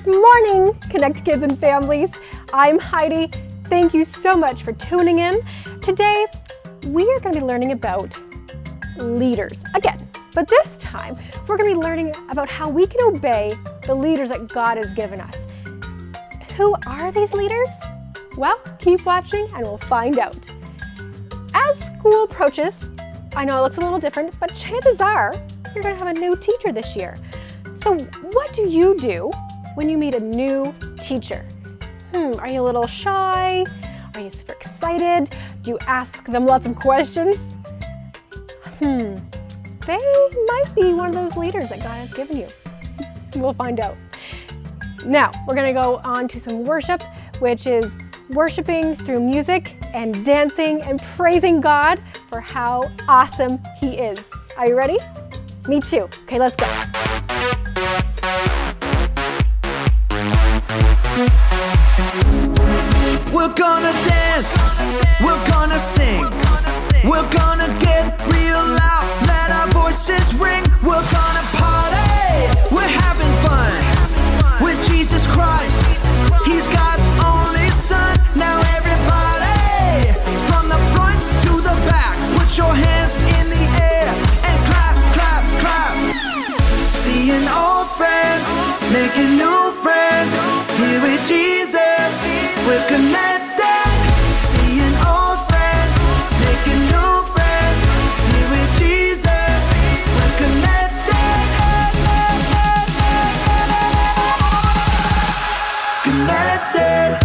Good morning, Konnect kids and families. I'm Heidi. Thank you so much for tuning in. Today, we are going to be learning about leaders again, but this time we're going to be learning about how we can obey the leaders that God has given us. Who are these leaders? Well, keep watching and we'll find out. As school approaches, I know it looks a little different, but chances are you're going to have a new teacher this year. So what do you do when you meet a new teacher? Are you a little shy? Are you super excited? Do you ask them lots of questions? They might be one of those leaders that God has given you. We'll find out. Now, we're going to go on to some worship, which is worshiping through music and dancing and praising God for how awesome He is. Are you ready? Me too. Okay, let's go. We're gonna dance, we're gonna sing, we're gonna get real loud, let our voices ring. We're gonna party, we're having fun with Jesus Christ. He's God's only Son. Now everybody, from the front to the back, put your hands in the air and clap, clap, clap. Seeing old friends, making new friends, here with Jesus, we're connected. Seeing old friends, making new friends, here with Jesus, we're connected. Connected.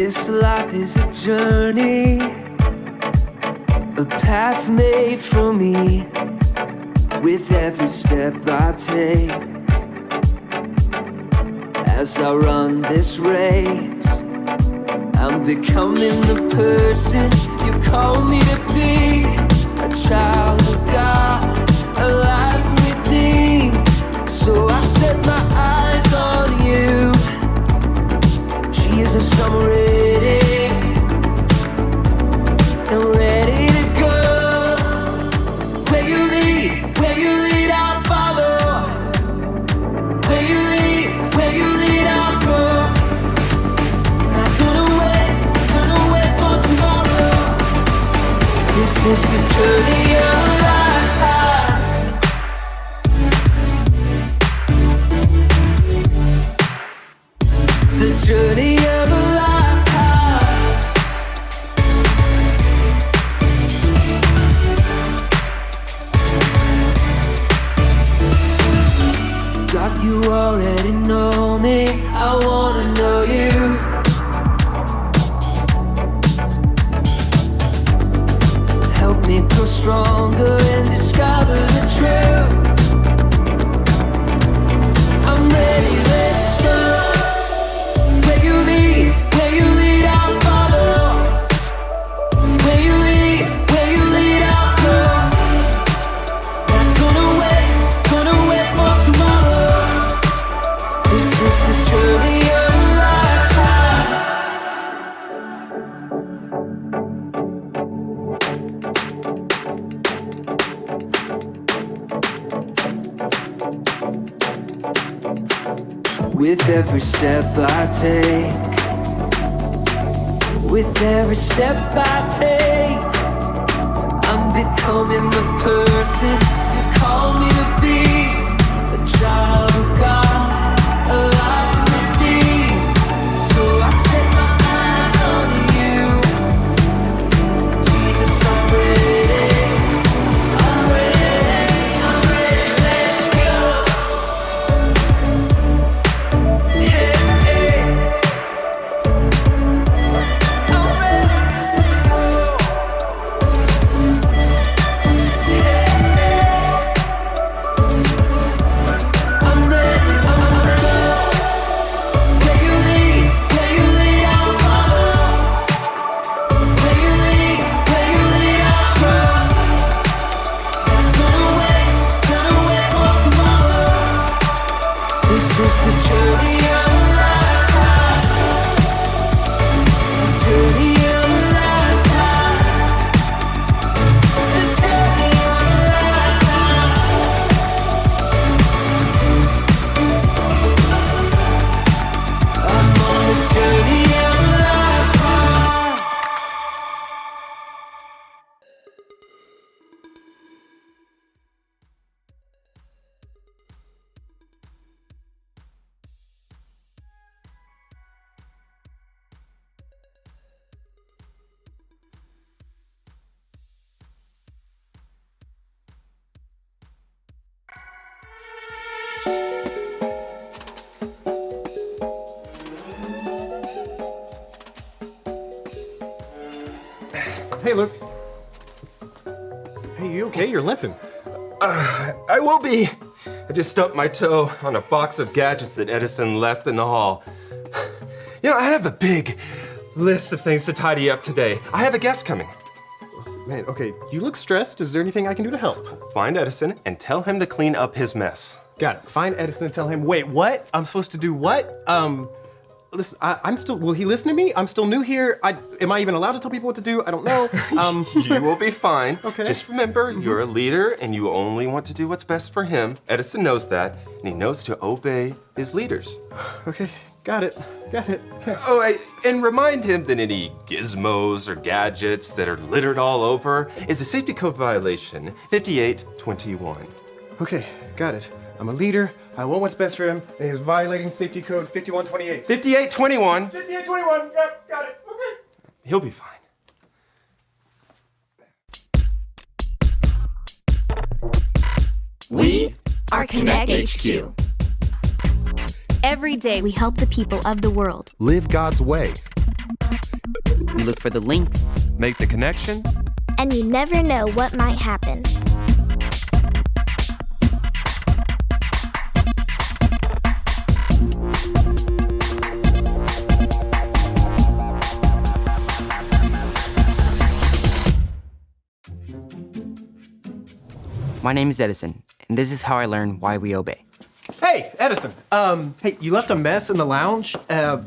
This life is a journey, a path made for me. With every step I take, as I run this race, I'm becoming the person you call me to be. A child of God, alive within. So I set my eyes on you. Jesus, I'm ready, and ready to go. Where you lead, I'll follow. Where you lead, I'll go. Not gonna wait for tomorrow. This is the journey of a lifetime. The journey of a lifetime. God, you already know me. I wanna know you. Help me grow stronger and discover the truth. I'm ready, let's go. Where you lead, I'll follow. Where you lead, I'll go. Not gonna wait for tomorrow. This is the journey of a lifetime. With every step I take, with every step I take, I'm becoming the person you call me to be. A child of God, alive within. So I set my eyes on you. Jesus, I'm ready, let's go. Yeah, I'm ready. I'm ready. Where you lead, I'll follow. Where you lead, I'll go. Not gonna wait for tomorrow. This is the journey of a lifetime. The journey of a lifetime. The journey of a lifetime. I'm on a journey of a lifetime. Hey, Luke. Hey, you okay? You're limping. I will be. I just stubbed my toe on a box of gadgets that Edison left in the hall. You know, I have a big list of things to tidy up today. I have a guest coming. Man, okay, you look stressed. Is there anything I can do to help? Find Edison and tell him to clean up his mess. Got it. Find Edison and tell him, wait, what? I'm supposed to do what? Listen, I'm still, will he listen to me? I'm still new here. Am I even allowed to tell people what to do? I don't know. You will be fine. Okay. Just remember, you're a leader and you only want to do what's best for him. Edison knows that, and he knows to obey his leaders. Okay, got it. Oh, and remind him that any gizmos or gadgets that are littered all over is a safety code violation, 5821. Okay, got it. I'm a leader. I want what's best for him, and he's violating safety code 5128. 5821. 5821. Yep, got it. Okay. He'll be fine. We are Konnect HQ. Every day we help the people of the world. Live God's way. We look for the links. Make the connection. And you never know what might happen. My name is Edison, and this is how I learn why we obey. Hey, Edison. Hey, you left a mess in the lounge, and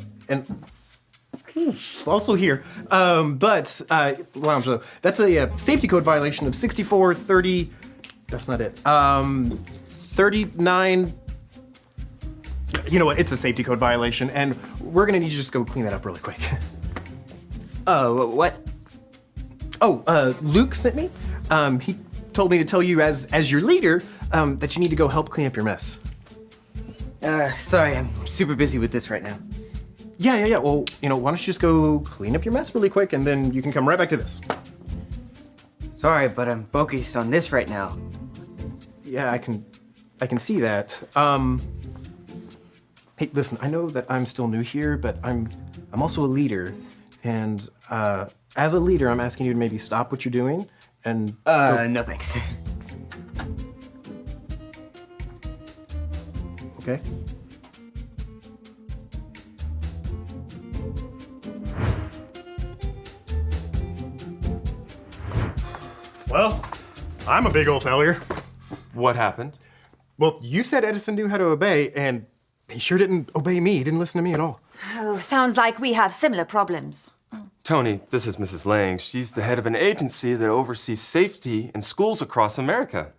also here. Lounge though. That's a safety code violation of 6430. That's not it. 39. You know what? It's a safety code violation, and we're gonna need you to just go clean that up really quick. Oh, what? Oh, Luke sent me. He told me to tell you as your leader that you need to go help clean up your mess. Sorry, I'm super busy with this right now. Yeah. Well, why don't you just go clean up your mess really quick, and then you can come right back to this. Sorry, but I'm focused on this right now. Yeah, I can see that. Hey, listen, I know that I'm still new here, but I'm also a leader, and as a leader, I'm asking you to maybe stop what you're doing and No thanks. Okay. Well, I'm a big old failure. What happened? Well, you said Edison knew how to obey, and he sure didn't obey me. He didn't listen to me at all. Oh, sounds like we have similar problems. Tony, this is Mrs. Lang. She's the head of an agency that oversees safety in schools across America.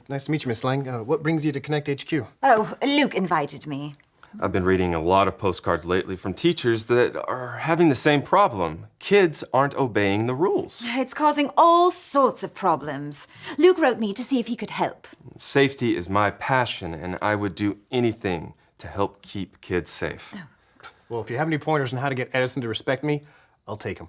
Nice to meet you, Miss Lang. What brings you to Konnect HQ? Oh, Luke invited me. I've been reading a lot of postcards lately from teachers that are having the same problem. Kids aren't obeying the rules. It's causing all sorts of problems. Luke wrote me to see if he could help. Safety is my passion, and I would do anything to help keep kids safe. Well, if you have any pointers on how to get Edison to respect me, I'll take them.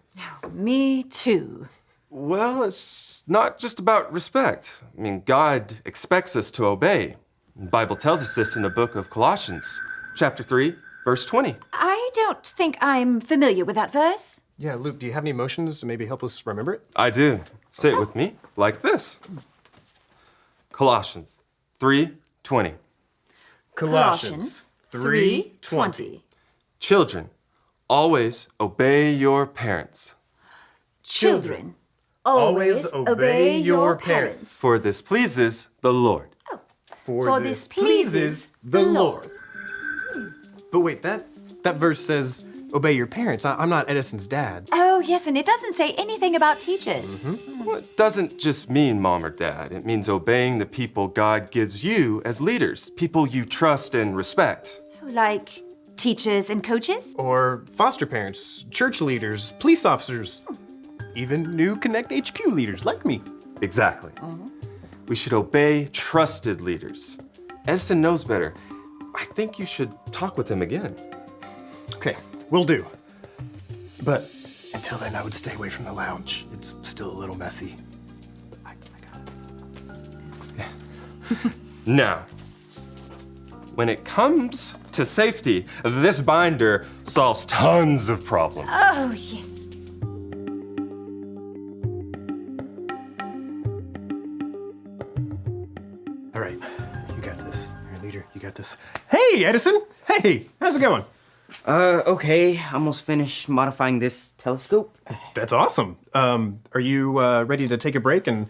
Me too. Well, it's not just about respect. I mean, God expects us to obey. The Bible tells us this in the book of Colossians, chapter 3, verse 20. I don't think I'm familiar with that verse. Yeah, Luke, do you have any emotions to maybe help us remember it? I do. Say it with me, like this. Colossians 3:20. Colossians 3:20. Children, always obey your parents, Children, always obey your parents. for this pleases the Lord. For this pleases the Lord. But wait, that verse says, obey your parents. I'm not Edison's dad. Oh, yes, and it doesn't say anything about teachers. Well, it doesn't just mean mom or dad. It means obeying the people God gives you as leaders, people you trust and respect. Like teachers and coaches? Or foster parents, church leaders, police officers, even new Konnect HQ leaders like me. Exactly. We should obey trusted leaders. Edison knows better. I think you should talk with him again. Okay, will do. But until then, I would stay away from the lounge. It's still a little messy. I got it. Now, when it comes to safety, this binder solves tons of problems. Oh, yes. All right, you got this. You're a leader, you got this. Hey, Edison! Hey, how's it going? Okay, almost finished modifying this telescope. That's awesome. Are you ready to take a break and,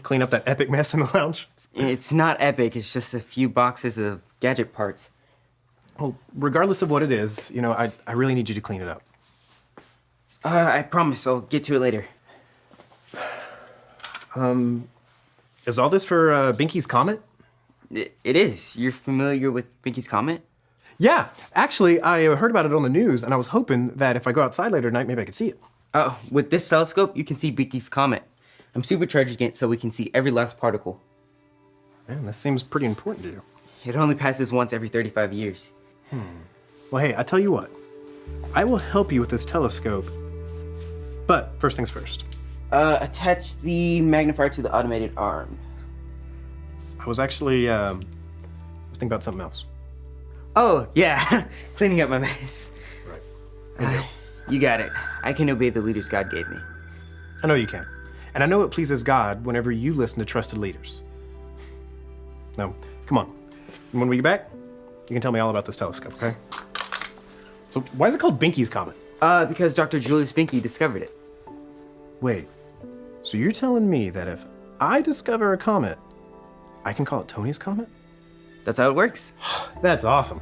clean up that epic mess in the lounge? It's not epic, it's just a few boxes of gadget parts. Well, regardless of what it is, I really need you to clean it up. I promise I'll get to it later. Is all this for Binky's Comet? It is. You're familiar with Binky's Comet? Yeah, actually, I heard about it on the news, and I was hoping that if I go outside later tonight, maybe I could see it. With this telescope, you can see Binky's Comet. I'm supercharging it so we can see every last particle. Man, that seems pretty important to you. It only passes once every 35 years. Well, hey, I tell you what. I will help you with this telescope. But first things first. Attach the magnifier to the automated arm. I was actually, thinking about something else. Oh, yeah. Cleaning up my mess. Right. You got it. I can obey the leaders God gave me. I know you can. And I know it pleases God whenever you listen to trusted leaders. Now, come on. When we get back, you can tell me all about this telescope, okay? So why is it called Binky's Comet? Because Dr. Julius Binky discovered it. Wait, so you're telling me that if I discover a comet, I can call it Tony's Comet? That's how it works. That's awesome.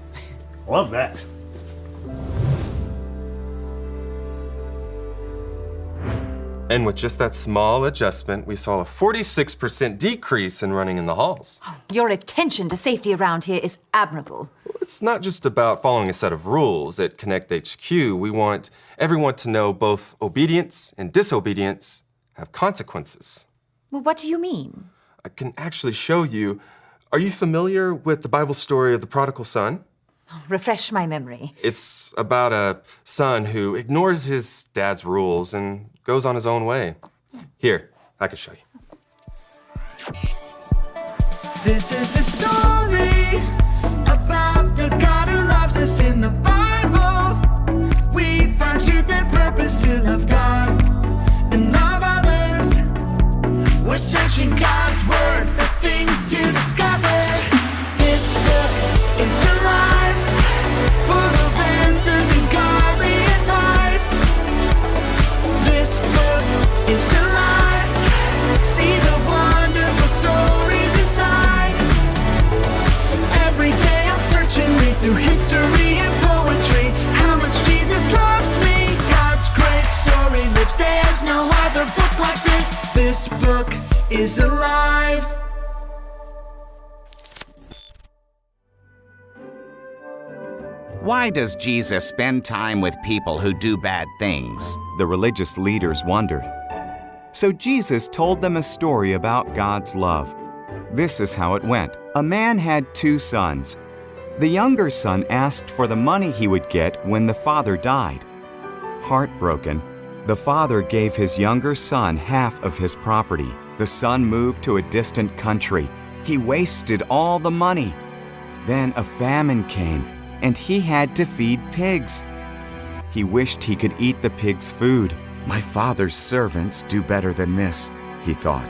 Love that. And with just that small adjustment, we saw a 46% decrease in running in the halls. Your attention to safety around here is admirable. It's not just about following a set of rules. At Konnect HQ, we want everyone to know both obedience and disobedience have consequences. Well, what do you mean? I can actually show you. Are you familiar with the Bible story of the prodigal son? Refresh my memory. It's about a son who ignores his dad's rules and goes on his own way. Here, I can show you. This is the story about the God who loves us in the Bible. We find truth and purpose to love God and love others. We're searching God's word for things to discover. This book is alive, full of answers and godly advice. This book is alive. See the wonderful stories inside. Every day I'm searching, read through history and poetry. How much Jesus loves me. God's great story lives. There's no other book like this. This book is alive. Why does Jesus spend time with people who do bad things? The religious leaders wondered. So Jesus told them a story about God's love. This is how it went. A man had 2 sons. The younger son asked for the money he would get when the father died. Heartbroken, the father gave his younger son half of his property. The son moved to a distant country. He wasted all the money. Then a famine came, and he had to feed pigs. He wished he could eat the pigs' food. My father's servants do better than this, he thought.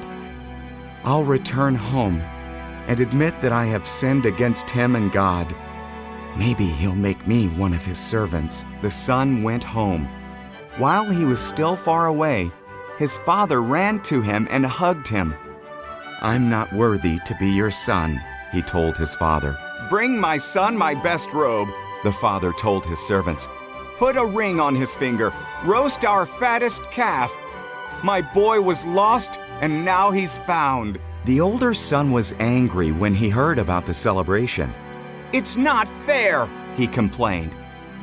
I'll return home and admit that I have sinned against him and God. Maybe he'll make me one of his servants. The son went home. While he was still far away, his father ran to him and hugged him. I'm not worthy to be your son, he told his father. Bring my son my best robe, the father told his servants. Put a ring on his finger. Roast our fattest calf. My boy was lost, and now he's found. The older son was angry when he heard about the celebration. It's not fair, he complained.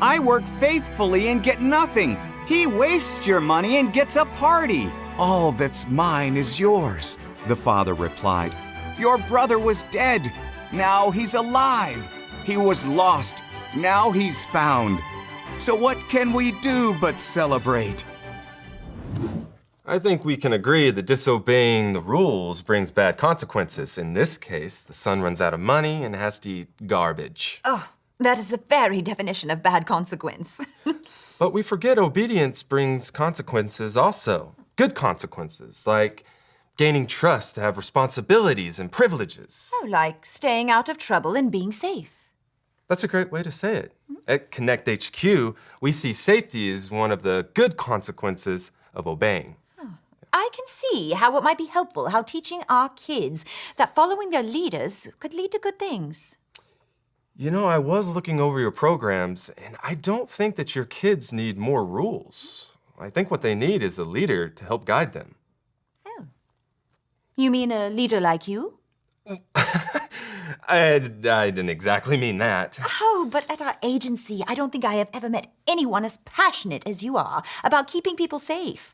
I work faithfully and get nothing. He wastes your money and gets a party. All that's mine is yours, the father replied. Your brother was dead. Now he's alive. He was lost. Now he's found. So what can we do but celebrate? I think we can agree that disobeying the rules brings bad consequences. In this case, the son runs out of money and has to eat garbage. Oh, that is the very definition of bad consequence. But we forget obedience brings consequences also. Good consequences, like gaining trust to have responsibilities and privileges. Oh, like staying out of trouble and being safe. That's a great way to say it. At Konnect HQ, we see safety as one of the good consequences of obeying. I can see how it might be helpful, how teaching our kids that following their leaders could lead to good things. You know, I was looking over your programs, and I don't think that your kids need more rules. I think what they need is a leader to help guide them. Oh. You mean a leader like you? I didn't exactly mean that. Oh, but at our agency, I don't think I have ever met anyone as passionate as you are about keeping people safe.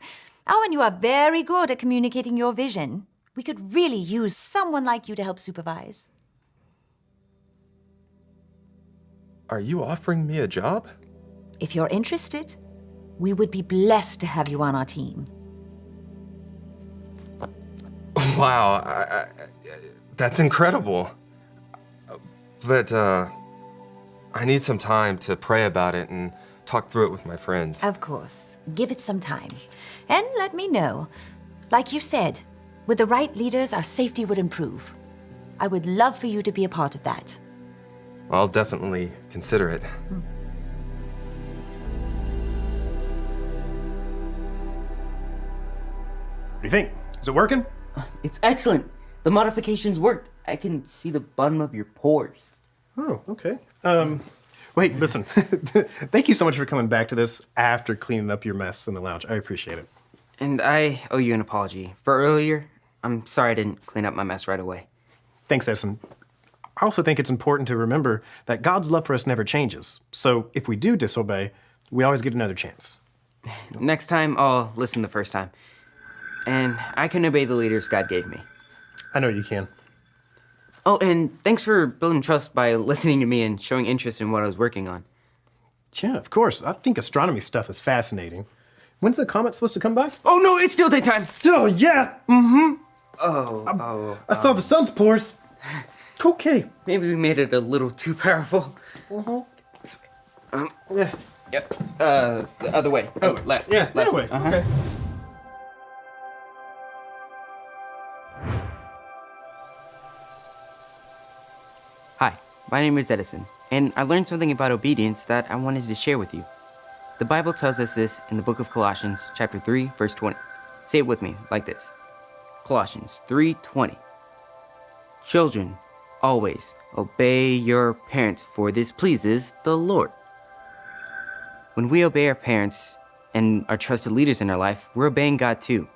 Oh, and you are very good at communicating your vision. We could really use someone like you to help supervise. Are you offering me a job? If you're interested, we would be blessed to have you on our team. Wow, that's incredible. But I need some time to pray about it and talk through it with my friends. Of course. Give it some time. And let me know. Like you said, with the right leaders, our safety would improve. I would love for you to be a part of that. I'll definitely consider it. What do you think? Is it working? It's excellent. The modifications worked. I can see the bottom of your pores. Oh, okay. Wait, listen. Thank you so much for coming back to this after cleaning up your mess in the lounge. I appreciate it. And I owe you an apology. For earlier, I'm sorry I didn't clean up my mess right away. Thanks, Edison. I also think it's important to remember that God's love for us never changes. So if we do disobey, we always get another chance. Next time, I'll listen the first time. And I can obey the leaders God gave me. I know you can. Oh, and thanks for building trust by listening to me and showing interest in what I was working on. Yeah, of course. I think astronomy stuff is fascinating. When's the comet supposed to come by? Oh, no, it's still daytime. Oh, yeah. Mm-hmm. I saw the sun's pores. Okay. Maybe we made it a little too powerful. Yeah. Yep. The other way. Oh, left. Yeah, left. that way. Okay. Hi, my name is Edison, and I learned something about obedience that I wanted to share with you. The Bible tells us this in the book of Colossians, chapter 3, verse 20. Say it with me, like this. Colossians 3:20. Children, always obey your parents, for this pleases the Lord. When we obey our parents and our trusted leaders in our life, we're obeying God too.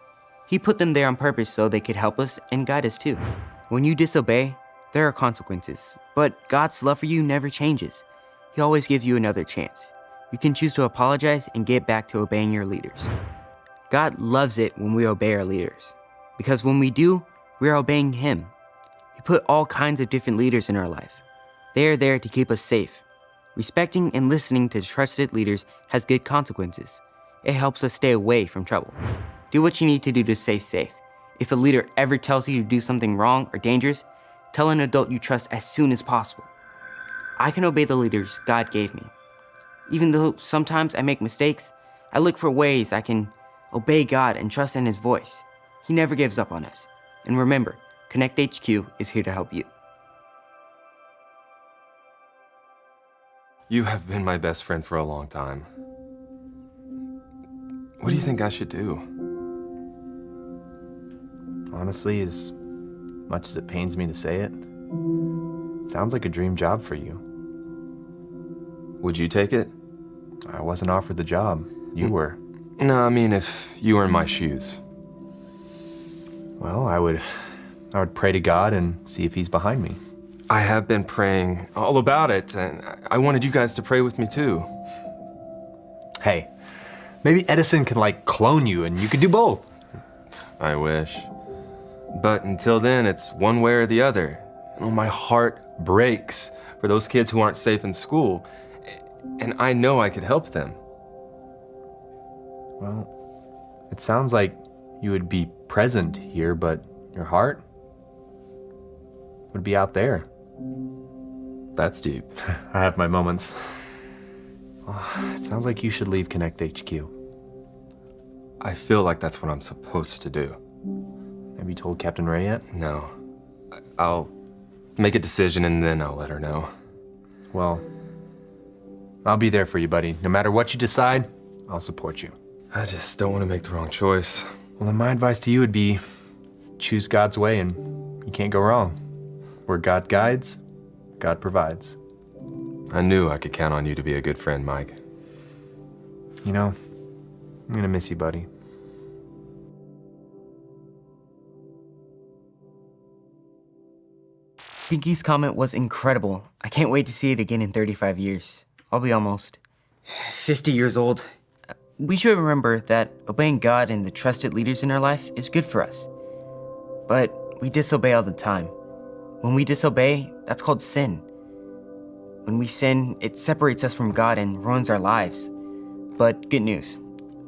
He put them there on purpose so they could help us and guide us too. When you disobey, there are consequences, but God's love for you never changes. He always gives you another chance. You can choose to apologize and get back to obeying your leaders. God loves it when we obey our leaders, because when we do, we are obeying Him. He put all kinds of different leaders in our life. They are there to keep us safe. Respecting and listening to trusted leaders has good consequences. It helps us stay away from trouble. Do what you need to do to stay safe. If a leader ever tells you to do something wrong or dangerous, tell an adult you trust as soon as possible. I can obey the leaders God gave me. Even though sometimes I make mistakes, I look for ways I can obey God and trust in His voice. He never gives up on us. And remember, Konnect HQ is here to help you. You have been my best friend for a long time. What do you think I should do? Honestly, as much as it pains me to say it, sounds like a dream job for you. Would you take it? I wasn't offered the job. You were. No, I mean if you were in my shoes. Well, I would pray to God and see if He's behind me. I have been praying all about it, and I wanted you guys to pray with me too. Hey, maybe Edison can clone you and you could do both. I wish. But until then, it's one way or the other. My heart breaks for those kids who aren't safe in school, and I know I could help them. Well, it sounds like you would be present here, but your heart would be out there. That's deep. I have my moments. It sounds like you should leave Konnect HQ. I feel like that's what I'm supposed to do. Have you told Captain Ray yet? No. I'll make a decision and then I'll let her know. Well, I'll be there for you, buddy. No matter what you decide, I'll support you. I just don't want to make the wrong choice. Well, then my advice to you would be choose God's way and you can't go wrong. Where God guides, God provides. I knew I could count on you to be a good friend, Mike. You know, I'm gonna miss you, buddy. Pinky's comment was incredible. I can't wait to see it again in 35 years. I'll be almost 50 years old. We should remember that obeying God and the trusted leaders in our life is good for us. But we disobey all the time. When we disobey, that's called sin. When we sin, it separates us from God and ruins our lives. But good news.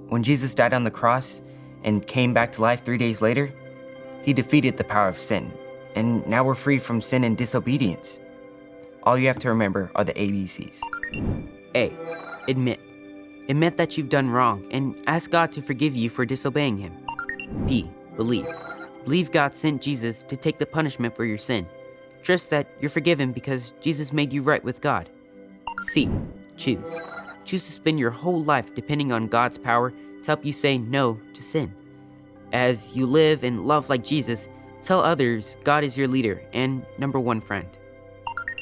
When Jesus died on the cross and came back to life 3 days later, He defeated the power of sin. And now we're free from sin and disobedience. all you have to remember are the ABCs. A. Admit. Admit that you've done wrong and ask God to forgive you for disobeying Him. B. Believe. Believe God sent Jesus to take the punishment for your sin. Trust that you're forgiven because Jesus made you right with God. C. Choose. Choose to spend your whole life depending on God's power to help you say no to sin. As you live and love like Jesus, tell others God is your leader and number one friend.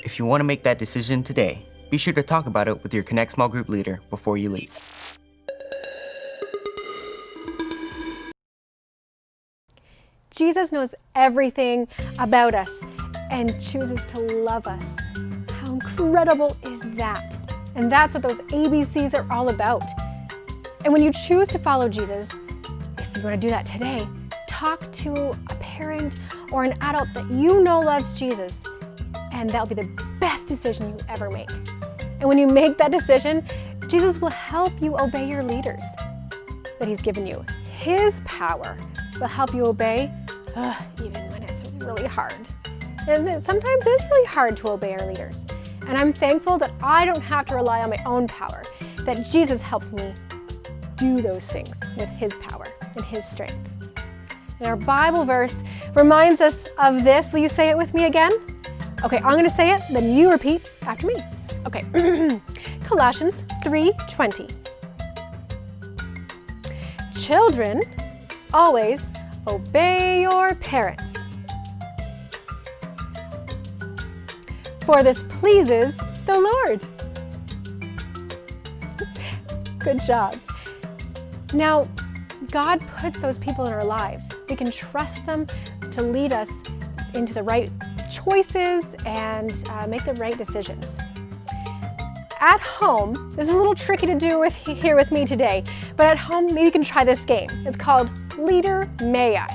If you want to make that decision today, be sure to talk about it with your Konnect small group leader before you leave. Jesus knows everything about us and chooses to love us. How incredible is that? And that's what those ABCs are all about. And when you choose to follow Jesus, if you want to do that today, talk to a parent or an adult that you know loves Jesus, and that'll be the best decision you ever make. And when you make that decision, Jesus will help you obey your leaders that He's given you. His power will help you obey even when it's really hard. And sometimes it's really hard to obey our leaders. And I'm thankful that I don't have to rely on my own power, that Jesus helps me do those things with His power and His strength. And our Bible verse reminds us of this. Will you say it with me again? Okay, I'm going to say it, then you repeat after me. Okay, Colossians 3:20. Children, always obey your parents, for this pleases the Lord. Good job. Now, God puts those people in our lives. We can trust them to lead us into the right choices and make the right decisions. At home, this is a little tricky to do here with me today, but at home, maybe you can try this game. It's called Leader May I.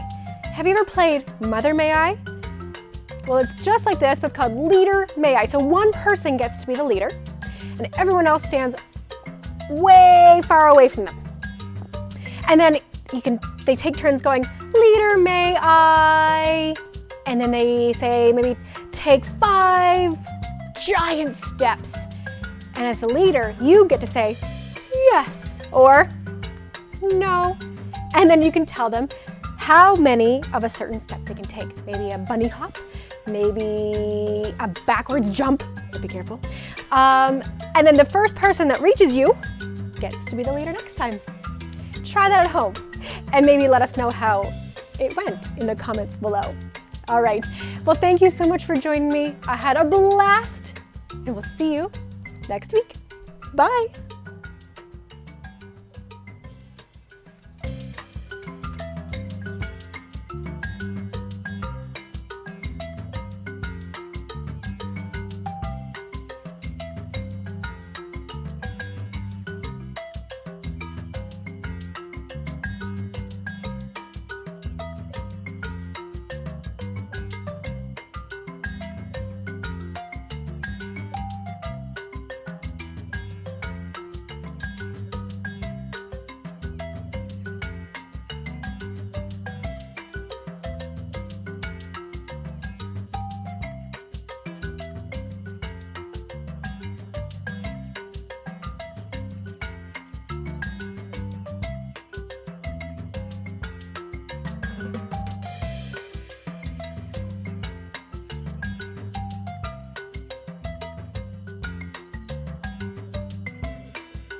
Have you ever played Mother May I? Well, it's just like this, but called Leader May I. So one person gets to be the leader, and everyone else stands way far away from them. And then they take turns going, Leader May I, and then they say maybe take 5 giant steps. And as the leader, you get to say yes or no. And then you can tell them how many of a certain step they can take. Maybe a bunny hop, maybe a backwards jump, so be careful. And then the first person that reaches you gets to be the leader next time. Try that at home and maybe let us know how it went in the comments below. All right, well, thank you so much for joining me. I had a blast, and we'll see you next week. Bye.